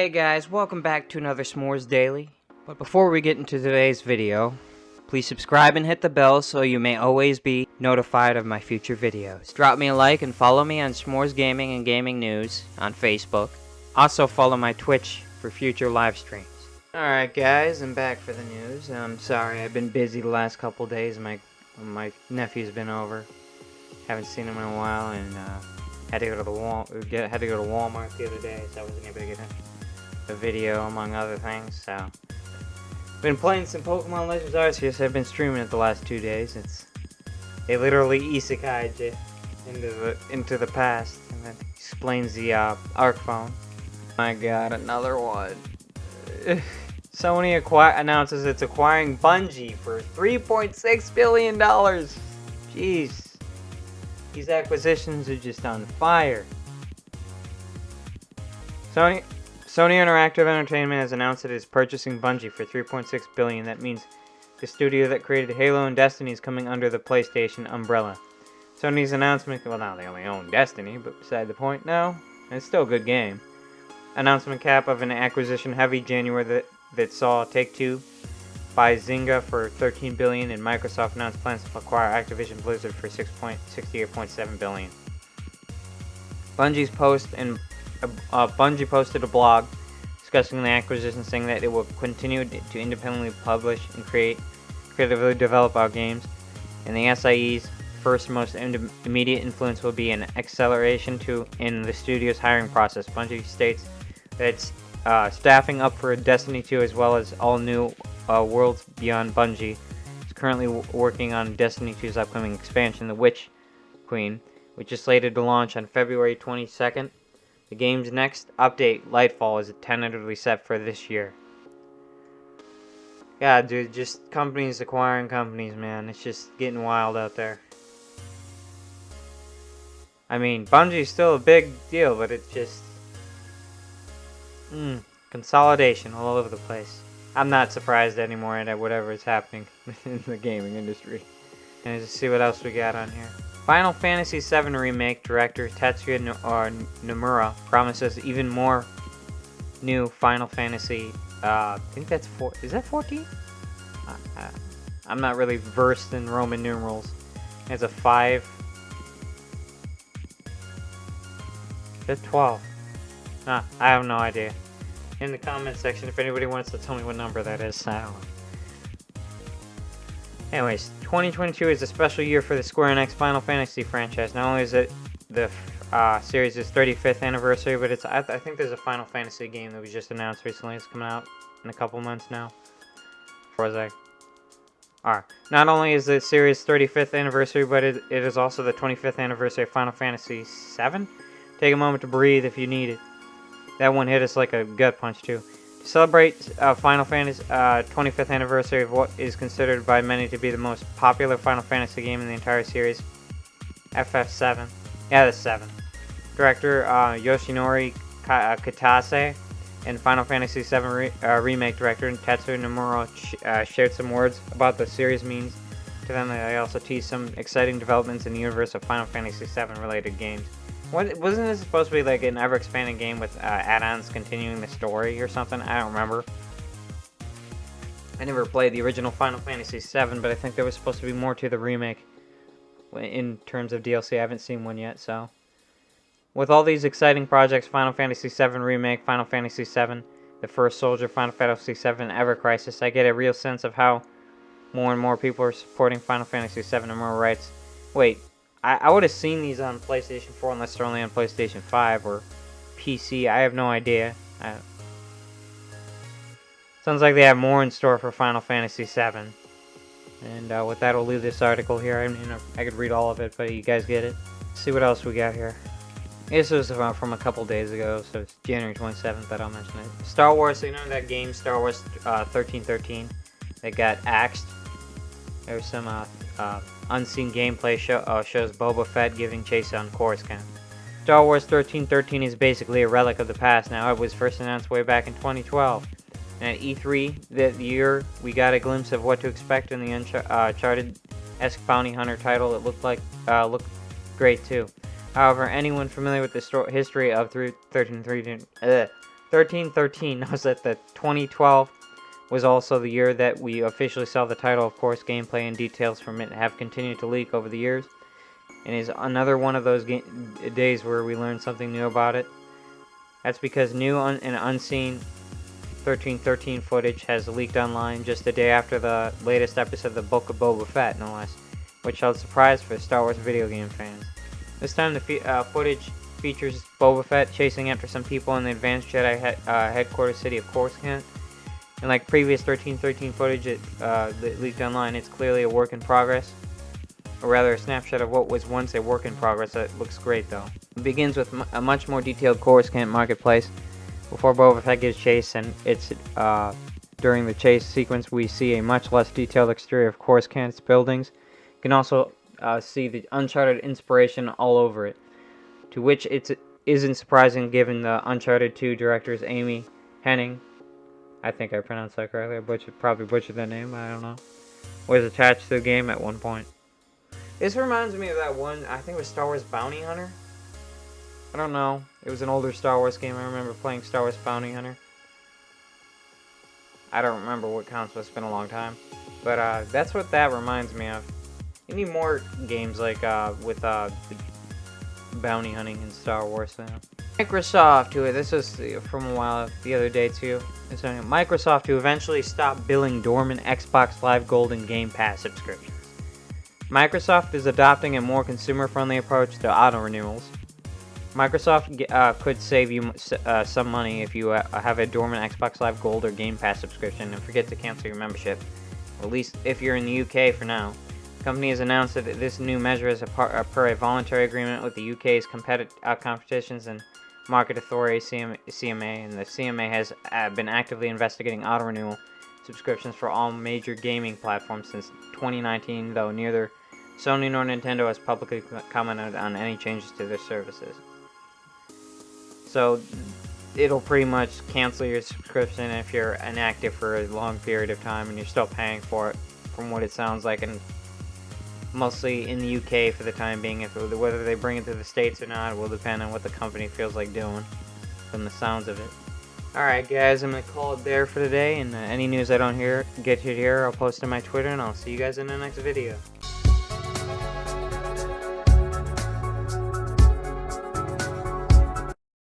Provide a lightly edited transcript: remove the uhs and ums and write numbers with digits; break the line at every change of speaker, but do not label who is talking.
Hey guys, welcome back to another ShMoR3S Daily. But before we get into today's video, please subscribe and hit the bell so you may always be notified of my future videos. Drop me a like and follow me on ShMoR3S Gaming and Gaming News on Facebook. Also follow my Twitch for future live streams. Alright guys, I'm back for the news. I'm sorry, I've been busy the last couple days. My nephew's been over. Haven't seen him in a while, and had to go to Walmart the other day, so I wasn't able to get a video among other things. So been playing some Pokemon Legends Arceus. I've been streaming it the last 2 days. It literally isekai'd you into the past, and then explains the Arc phone. My God, another one. Sony announces it's acquiring Bungie for $3.6 billion. Jeez. These acquisitions are just on fire. Sony Interactive Entertainment has announced that it is purchasing Bungie for $3.6 billion. That means the studio that created Halo and Destiny is coming under the PlayStation umbrella. Sony's announcement, well, now they only own Destiny, but beside the point, no, it's still a good game. Announcement cap of an acquisition-heavy January that saw Take-Two buy Zynga for $13 billion, and Microsoft announced plans to acquire Activision Blizzard for $68.7 billion. Bungie posted a blog discussing the acquisition, saying that it will continue to independently publish and creatively develop our games, and the SIE's first most immediate influence will be an acceleration in the studio's hiring process. Bungie states that it's staffing up for Destiny 2 as well as all new worlds beyond Bungie. Is currently working on Destiny 2's upcoming expansion, The Witch Queen, which is slated to launch on February 22nd. The game's next update, Lightfall, is tentatively set for this year. Yeah, dude, just companies acquiring companies, man. It's just getting wild out there. I mean, Bungie's still a big deal, but it's just consolidation all over the place. I'm not surprised anymore at whatever is happening in the gaming industry. And let's see what else we got on here. Final Fantasy VII Remake director Tetsuya Nomura promises even more new Final Fantasy. I think that's is that 14? I'm not really versed in Roman numerals. It's a 5. It's 12. I have no idea. In the comment section, if anybody wants to tell me what number that is, I don't know. Anyways, 2022 is a special year for the Square Enix Final Fantasy franchise. Not only is it the series' 35th anniversary, but I think there's a Final Fantasy game that was just announced recently. It's coming out in a couple months now. Not only is the series' 35th anniversary, but it is also the 25th anniversary of Final Fantasy VII. Take a moment to breathe if you need it. That one hit us like a gut punch, too. To celebrate Final Fantasy 25th anniversary of what is considered by many to be the most popular Final Fantasy game in the entire series, FF7. Yeah, that's 7. Director Yoshinori Kitase and Final Fantasy VII Remake director Tetsuya Nomura shared some words about the series means to them. They also teased some exciting developments in the universe of Final Fantasy VII related games. Wasn't this supposed to be like an ever-expanding game with add-ons continuing the story or something? I don't remember. I never played the original Final Fantasy VII, but I think there was supposed to be more to the remake in terms of DLC. I haven't seen one yet, so. With all these exciting projects, Final Fantasy VII Remake, Final Fantasy VII, The First Soldier, Final Fantasy VII Ever Crisis, I get a real sense of how more and more people are supporting Final Fantasy VII and more rights. Wait. I would have seen these on PlayStation 4 unless they're only on PlayStation 5 or PC. I have no idea. Sounds like they have more in store for Final Fantasy VII. And with that, I'll leave this article here. I mean, I could read all of it, but you guys get it. Let's see what else we got here. This was from a couple days ago, so it's January 27th that I'll mention it. Star Wars, so you know that game, Star Wars 1313, that got axed? There's some unseen gameplay shows Boba Fett giving chase on Coruscant. Star Wars 1313 is basically a relic of the past now. It was first announced way back in 2012. And at E3 that year, we got a glimpse of what to expect in the Uncharted-esque bounty hunter title. It looked great too. However, anyone familiar with the history of 1313 1313 knows that the 2012 was also the year that we officially saw the title. Of course, gameplay and details from it have continued to leak over the years, and is another one of those days where we learn something new about it. That's because new and unseen 1313 footage has leaked online just a day after the latest episode of the Book of Boba Fett, no less, which held surprise for Star Wars video game fans. This time the footage features Boba Fett chasing after some people in the Advanced Jedi headquarters city of Coruscant. And like previous 1313 footage that leaked online, it's clearly a work in progress, or rather a snapshot of what was once a work in progress. That looks great though. It begins with a much more detailed Coruscant marketplace before Boba Fett gets chased, and it's during the chase sequence we see a much less detailed exterior of Coruscant's buildings. You can also see the Uncharted inspiration all over it, to which it isn't surprising given the Uncharted 2 directors Amy Hennig, I think I pronounced that correctly, I probably butchered that name, I don't know, was attached to the game at one point. This reminds me of that one, I think it was Star Wars Bounty Hunter. I don't know, it was an older Star Wars game. I remember playing Star Wars Bounty Hunter. I don't remember what console, it's been a long time. But that's what that reminds me of. You need more games like with the bounty hunting in Star Wars now. Microsoft, this was from a while the other day too. Microsoft to eventually stop billing dormant Xbox Live Gold and Game Pass subscriptions. Microsoft is adopting a more consumer-friendly approach to auto renewals. Microsoft could save you some money if you have a dormant Xbox Live Gold or Game Pass subscription and forget to cancel your membership, or at least if you're in the UK for now. The company has announced that this new measure is per a voluntary agreement with the UK's Competitions and Market Authority, CMA, and the CMA has been actively investigating auto-renewal subscriptions for all major gaming platforms since 2019, though neither Sony nor Nintendo has publicly commented on any changes to their services. So it'll pretty much cancel your subscription if you're inactive for a long period of time and you're still paying for it, from what it sounds like, and mostly in the UK for the time being. Whether they bring it to the States or not will depend on what the company feels like doing, from the sounds of it. Alright guys, I'm going to call it there for today, and any news I don't get to hear, I'll post on my Twitter, and I'll see you guys in the next video.